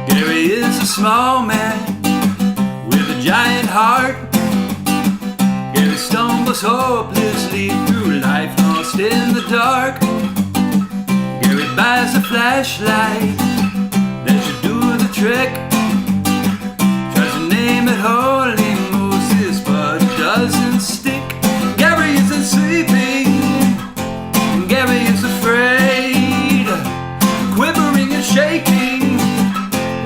Gary is a small man with a giant heart. Gary stumbles hopelessly through life, lost in the dark. Gary buys a flashlight that should do the trick. Tries to name it Holy Moses, but it doesn't stick. Gary isn't sleeping, Gary is afraid, quivering and shaking,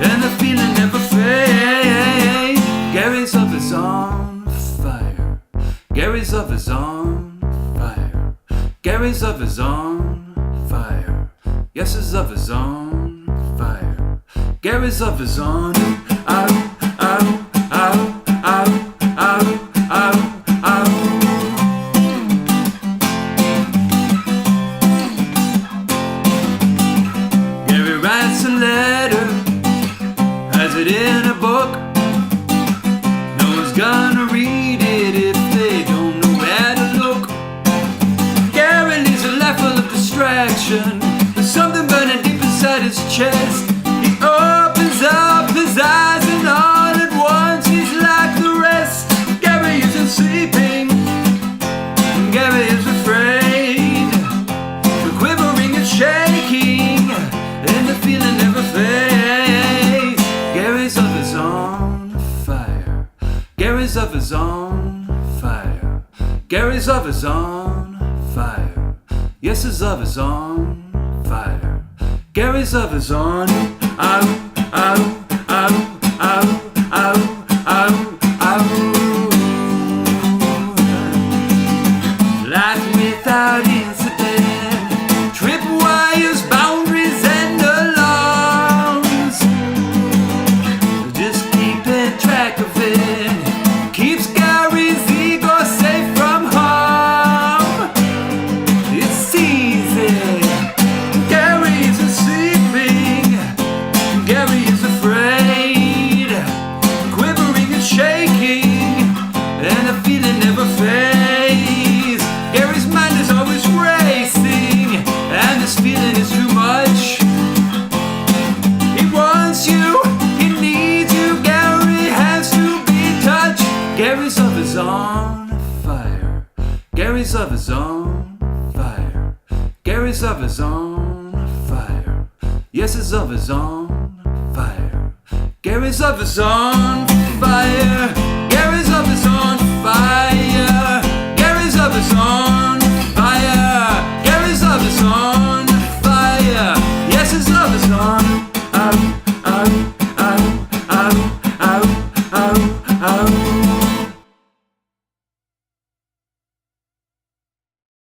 and the feeling never fades. Gary's of his on fire. Gary's of his on fire. Gary's of his on fire. Yes, he's of his on fire. Gary's of his on. Ow, ow, ow, ow, ow, ow, ow. Gary writes a letter, has it in a book. No one's gonna read it if they don't know where to look. Gary leads a life full of distraction. There's something burning deep inside his chest. He opens up his eyes and all at once he's like the rest. Gary isn't sleeping, Gary is afraid, quivering and shaking, and the feeling never fades. Gary's of his on fire. Gary's of his on fire. Gary's of his on fire. Yes, he's of his on fire. Gary's of his on. Ow, ow, ow, ow, ow, ow, ow. Life without incident, tripwires, boundaries, and alarms. Just keeping track of it keeps Gary's ego safe from harm. It's easy. Gary isn't sleeping, Gary is afraid, quivering and shaking, and the feeling never fades. Gary's mind is always racing, and this feeling is too much. He wants you, he needs you, Gary has to be touched. Gary's of his on fire. Gary's of his on fire. Gary's of his on fire. Yes, he's of his on fire. Gary's of his on fire. Gary's of his on fire. Gary's of his on